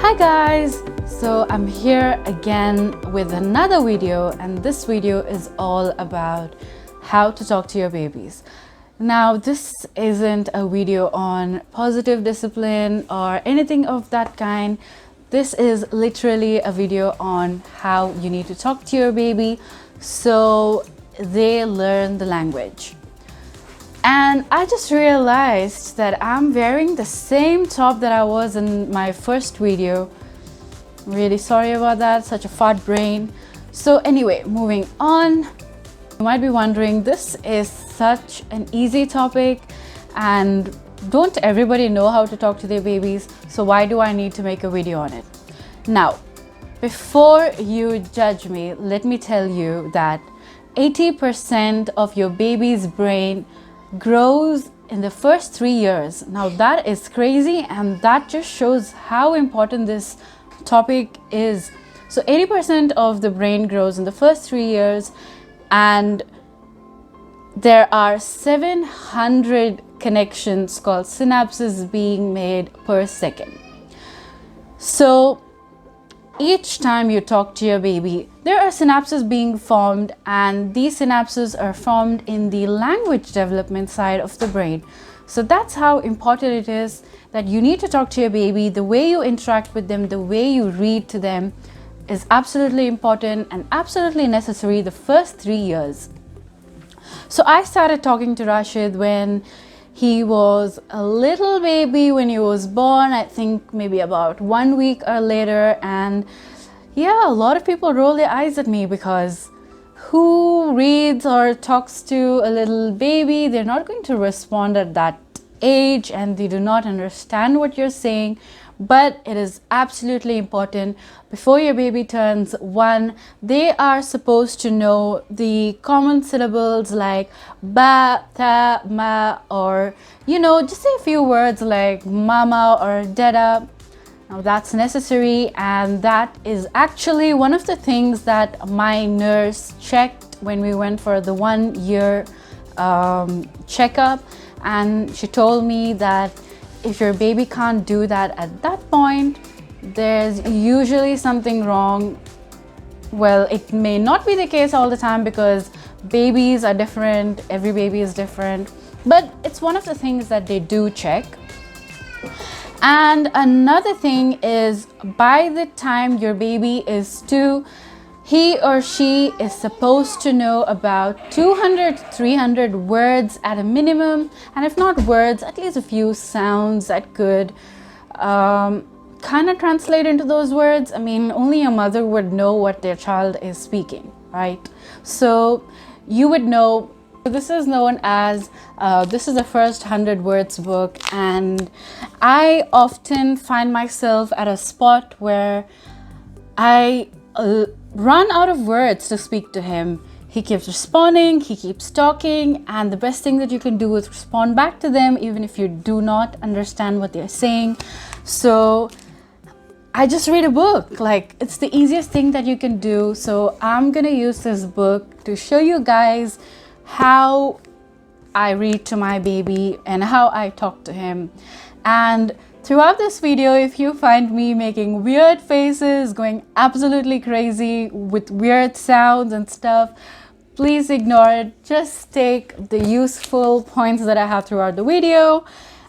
Hi guys! So I'm here again with another video, and this video is all about how to talk to your babies. Now this isn't a video on positive discipline or anything of that kind. This is literally a video on how you need to talk to your baby so they learn the language. And I just realized that I'm wearing the same top that I was in my first video. I'm really sorry about that, such a fat brain. So anyway, moving on. You might be wondering, this is such an easy topic and don't everybody know how to talk to their babies? So why do I need to make a video on it? Now, before you judge me, let me tell you that 80% of your baby's brain grows in the first 3 years. Now that is crazy, and that just shows how important this topic is. So 80% of the brain grows in the first 3 years, and there are 700 connections called synapses being made per second. So each time you talk to your baby, there are synapses being formed, and these synapses are formed in the language development side of the brain. So that's how important it is that you need to talk to your baby. The way you interact with them, the way you read to them is absolutely important and absolutely necessary the first 3 years. So I started talking to Rashid when he was a little baby, when he was born, I think maybe about 1 week or later. And yeah, a lot of people roll their eyes at me because who reads or talks to a little baby? They're not going to respond at that age, and they do not understand what you're saying. But it is absolutely important. Before your baby turns 1, they are supposed to know the common syllables like ba, ta, ma, or just say a few words like mama or dada. Now that's necessary, and that is actually one of the things that my nurse checked when we went for the 1 year checkup, and she told me that if your baby can't do that at that point, there's usually something wrong. Well, it may not be the case all the time because babies are different, every baby is different, but it's one of the things that they do check. And another thing is, by the time your baby is 2, he or she is supposed to know about 200-300 words at a minimum, and if not words, at least a few sounds that could kind of translate into those words. I mean, only a mother would know what their child is speaking, right? So you would know. This is known as, this is the first 100 words book, and I often find myself at a spot where I run out of words to speak to him. He keeps responding, he keeps talking, and the best thing that you can do is respond back to them even if you do not understand what they're saying. So I just read a book. Like, it's the easiest thing that you can do. So I'm gonna use this book to show you guys how I read to my baby and how I talk to him. And throughout this video, if you find me making weird faces, going absolutely crazy with weird sounds and stuff, please ignore it. Just take the useful points that I have throughout the video,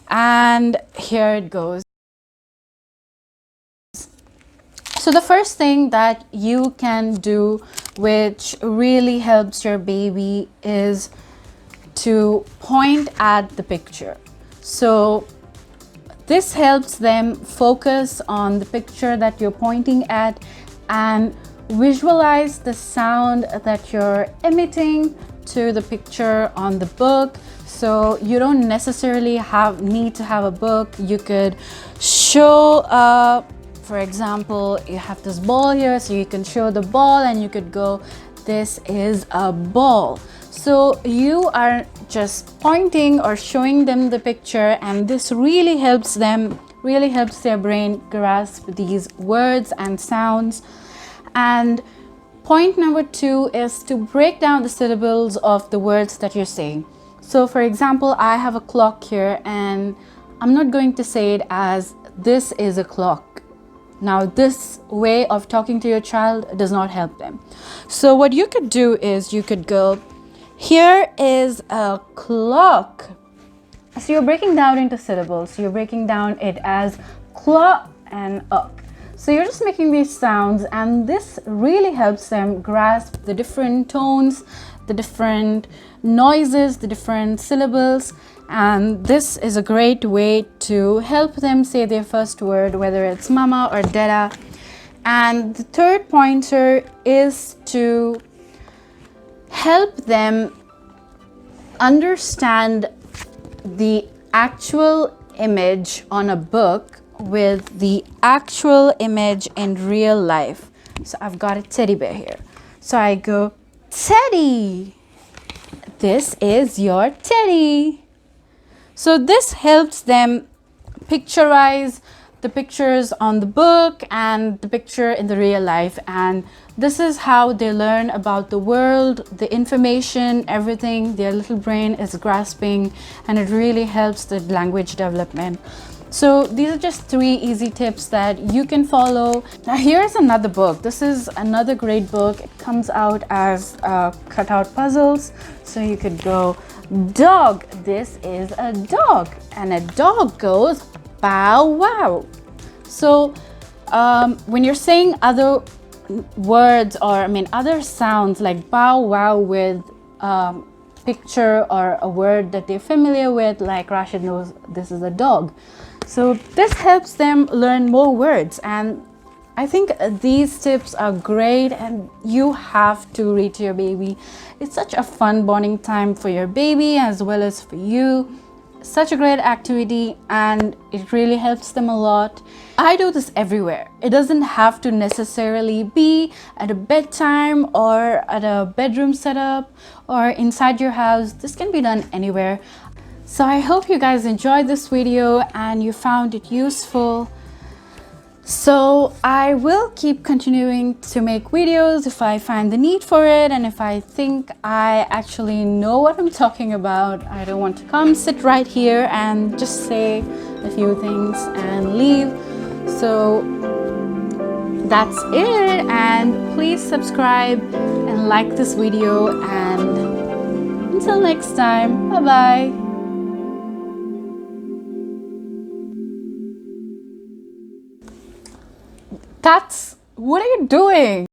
and here it goes. So the first thing that you can do, which really helps your baby, is to point at the picture. So this helps them focus on the picture that you're pointing at and visualize the sound that you're emitting to the picture on the book. So you don't necessarily need to have a book. You could show, for example, you have this ball here, so you can show the ball and you could go, this is a ball. So you are just pointing or showing them the picture, and this really helps them, really helps their brain grasp these words and sounds. And point number 2 is to break down the syllables of the words that you're saying. So for example, I have a clock here, and I'm not going to say it as this is a clock. Now, this way of talking to your child does not help them. So what you could do is you could go, here is a clock. So you're breaking down into syllables. You're breaking down it as clock and up. So you're just making these sounds, and this really helps them grasp the different tones, the different noises, the different syllables. And this is a great way to help them say their first word, whether it's mama or dada. And the third pointer is to help them understand the actual image on a book with the actual image in real life. So I've got a teddy bear here. So I go, Teddy, this is your teddy. So this helps them picturize the pictures on the book and the picture in the real life, and this is how they learn about the world, the information, everything their little brain is grasping, and it really helps the language development. So these are just 3 easy tips that you can follow. Now here's another book. This is another great book. It comes out as cutout puzzles. So you could go, dog, this is a dog, and a dog goes bow wow. So when you're saying other words, or other sounds like bow wow with picture or a word that they're familiar with, like Rashid knows this is a dog. So this helps them learn more words, and I think these tips are great, and you have to read to your baby. It's such a fun bonding time for your baby as well as for you. Such a great activity, and it really helps them a lot. I do this everywhere. It doesn't have to necessarily be at a bedtime or at a bedroom setup or inside your house. This can be done anywhere. So I hope you guys enjoyed this video and you found it useful. So I will keep continuing to make videos if I find the need for it, and if I think I actually know what I'm talking about. I don't want to come sit right here and just say a few things and leave. So that's it, and please subscribe and like this video, and until next time, bye bye. What are you doing?